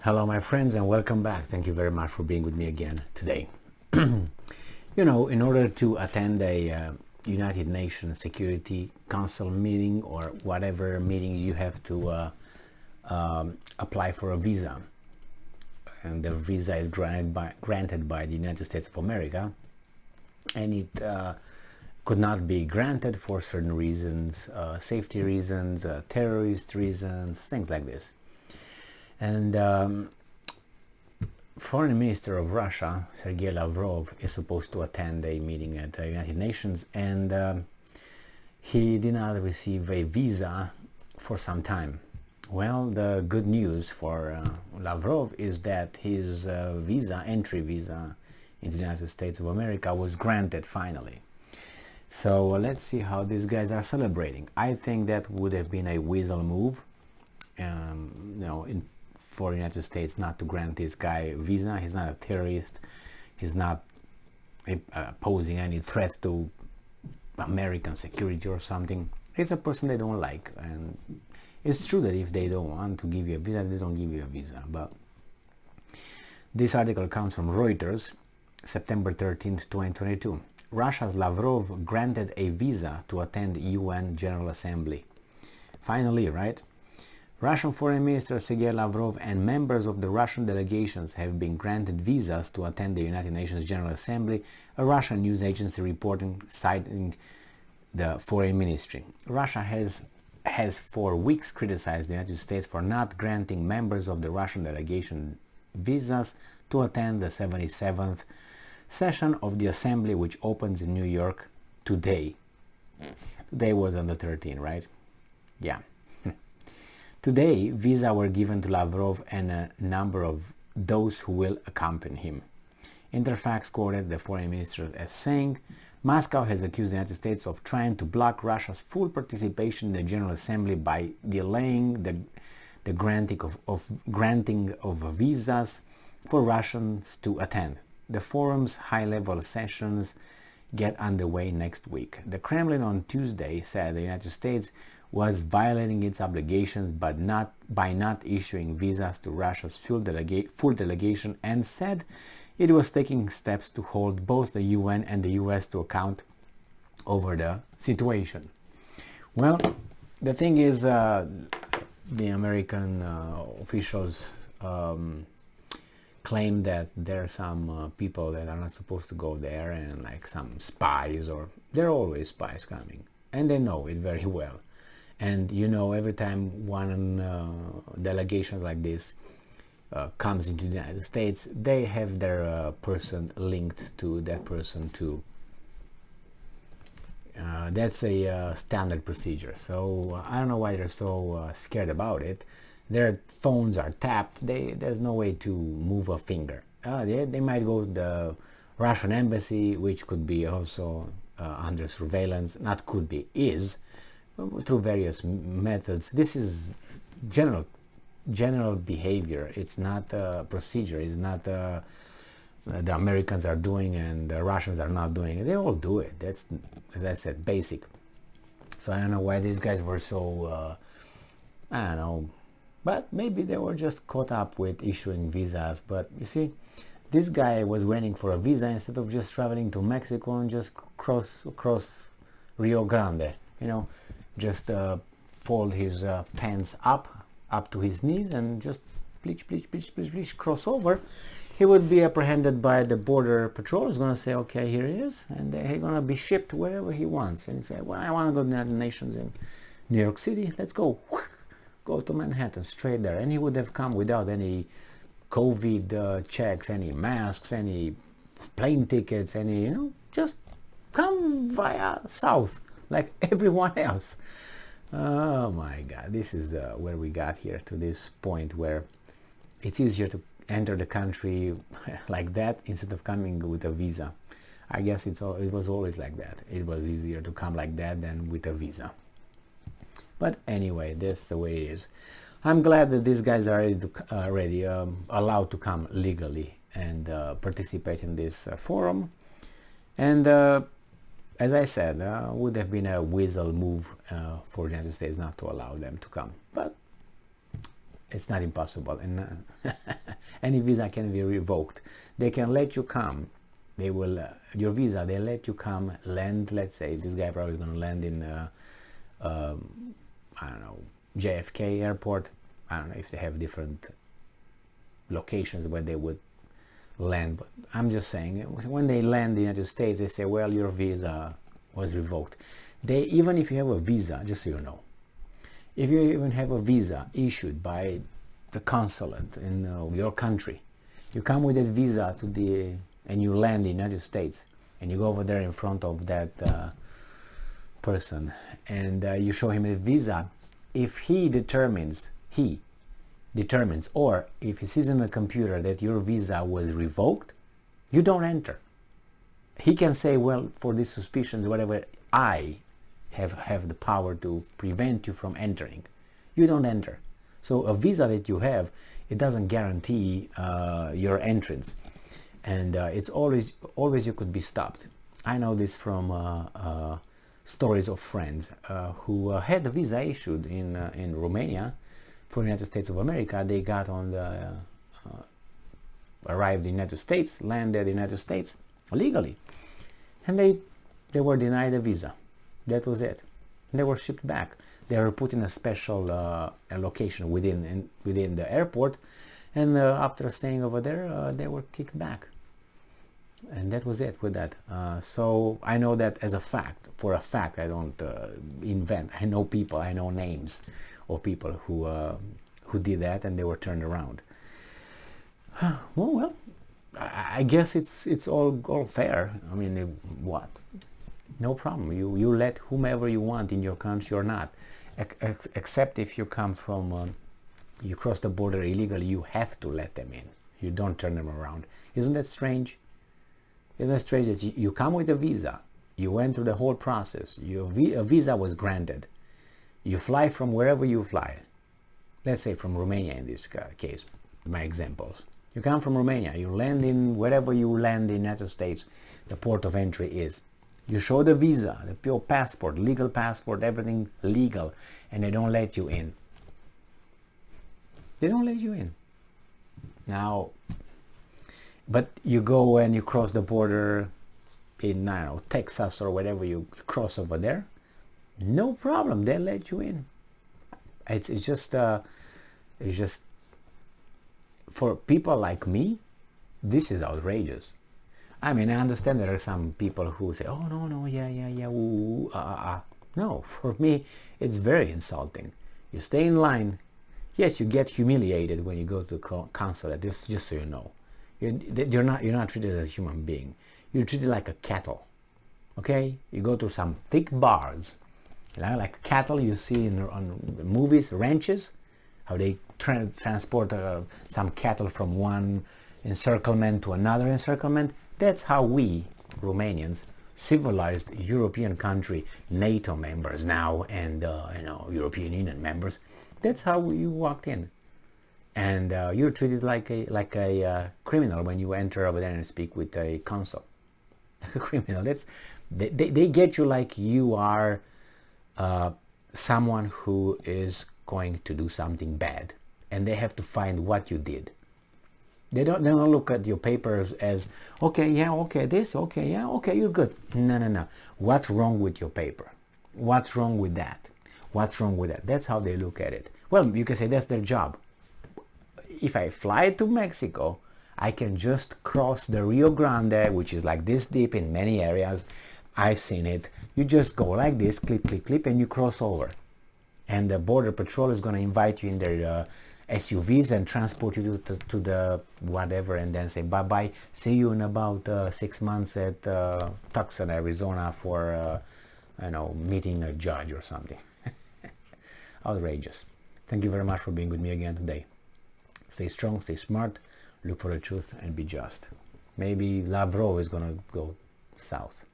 Hello, my friends, and welcome back. Thank you very much for being with me again today. In order to attend a United Nations Security Council meeting or whatever meeting, you have to apply for a visa. And the visa is granted by the United States of America, and it could not be granted for certain reasons, safety reasons, terrorist reasons, things like this. And Foreign Minister of Russia, Sergei Lavrov, is supposed to attend a meeting at the United Nations, and he did not receive a visa for some time. Well, the good news for Lavrov is that his entry visa into the United States of America was granted finally. So let's see how these guys are celebrating. I think that would have been a weasel move, for the United States not to grant this guy a visa. He's not a terrorist. He's not posing any threat to American security or something. He's a person they don't like, and it's true that if they don't want to give you a visa, they don't give you a visa. But this article comes from Reuters, September 13th, 2022. Russia's Lavrov granted a visa to attend UN General Assembly. Finally, right? Russian Foreign Minister Sergei Lavrov and members of the Russian delegations have been granted visas to attend the United Nations General Assembly, a Russian news agency reporting, citing the Foreign Ministry. Russia has for weeks criticized the United States for not granting members of the Russian delegation visas to attend the 77th session of the Assembly, which opens in New York today. Today was on the 13th, right? Yeah. Today, visas were given to Lavrov and a number of those who will accompany him. Interfax quoted the foreign minister as saying, Moscow has accused the United States of trying to block Russia's full participation in the General Assembly by delaying the granting of visas for Russians to attend. The forum's high-level sessions get underway next week. The Kremlin on Tuesday said the United States was violating its obligations by not issuing visas to Russia's full delegation, and said it was taking steps to hold both the UN and the US to account over the situation. Well, the thing is, the American officials claim that there are some people that are not supposed to go there, and like some spies, or there are always spies coming, and they know it very well. And every time one delegations like this comes into the United States, they have their person linked to that person too. That's a standard procedure. So I don't know why they're so scared about it. Their phones are tapped. There's no way to move a finger. They might go to the Russian embassy, which could be also under surveillance. Not could be, is. Through various methods. This is general behavior. It's not a procedure. It's not the Americans are doing and the Russians are not doing it. They all do it. That's, as I said, basic. So I don't know why these guys were so I don't know, but maybe they were just caught up with issuing visas. But you see, this guy was waiting for a visa instead of just traveling to Mexico and just cross Rio Grande, just fold his pants up to his knees and just bleach, cross over. He would be apprehended by the border patrol. He's going to say, okay, here he is, and he's going to be shipped wherever he wants. And he say, well, I want to go to the United Nations in New York City. Let's go. Go to Manhattan, straight there. And he would have come without any COVID checks, any masks, any plane tickets, just come via south, like everyone else. Oh my God, this is where we got here, to this point where it's easier to enter the country like that instead of coming with a visa. I guess it was always like that. It was easier to come like that than with a visa. But anyway, that's the way it is. I'm glad that these guys are already allowed to come legally and participate in this forum. And as I said, would have been a weasel move for the United States not to allow them to come. But It's not impossible, and any visa can be revoked. They can let you come. They will your visa. They let you come, land. Let's say this guy probably going to land in I don't know, JFK airport. I don't know if they have different locations where they would land, but I'm just saying, when they land in the United States, they say, well, your visa was revoked. Even if you have a visa, just so you know, if you even have a visa issued by the consulate in your country, you come with that visa and you land in the United States, and you go over there in front of that person, and you show him a visa. If he determines, or if he sees on a computer that your visa was revoked, you don't enter. He can say, well, for these suspicions, whatever, I have the power to prevent you from entering. You don't enter. So a visa that you have, it doesn't guarantee your entrance, and it's always you could be stopped. I know this from stories of friends who had the visa issued in Romania for the United States of America. They got on the arrived in the United States, landed in the United States legally, and they were denied a visa. That was it. They were shipped back. They were put in a special location within the airport, and after staying over there, they were kicked back. And that was it with that. So I know that as a fact. For a fact, I don't invent. I know people. I know names of people who did that, and they were turned around. Well, I guess it's all fair. I mean, what? No problem. You let whomever you want in your country or not, except if you come from, you cross the border illegally, you have to let them in. You don't turn them around. Isn't that strange? Isn't that strange that you come with a visa, you went through the whole process, a visa was granted, you fly from wherever you fly, let's say from Romania in this case, my examples. You come from Romania, you land in wherever you land in the United States, the port of entry is. You show the visa, the pure passport, legal passport, everything legal, and they don't let you in. They don't let you in. Now, but you go and you cross the border in, I don't know, Texas or whatever, you cross over there, no problem, they let you in. It's just for people like me, this is outrageous. I mean, I understand there are some people who say, oh, no, yeah, ooh, No, for me, it's very insulting. You stay in line. Yes, you get humiliated when you go to the consulate, just so you know. You're not treated as a human being. You're treated like a cattle. Okay? You go to some thick bars, like cattle you see on movies, ranches, how they transport some cattle from one encirclement to another encirclement. That's how we, Romanians, civilized European country, NATO members now, and European Union members. That's how you walked in. And you're treated like a criminal when you enter over there and speak with a consul. Like a criminal. They get you like you are someone who is going to do something bad, and they have to find what you did. They don't look at your papers as, okay, yeah, okay, this, okay, yeah, okay, you're good. No. What's wrong with your paper? What's wrong with that? What's wrong with that? That's how they look at it. Well, you can say that's their job. If I fly to Mexico, I can just cross the Rio Grande, which is like this deep in many areas. I've seen it. You just go like this, clip, and you cross over. And the Border Patrol is going to invite you in their SUVs and transport you to the whatever, and then say bye-bye. See you in about 6 months at Tucson, Arizona for meeting a judge or something. Outrageous. Thank you very much for being with me again today. Stay strong, stay smart, look for the truth, and be just. Maybe Lavrov is going to go south.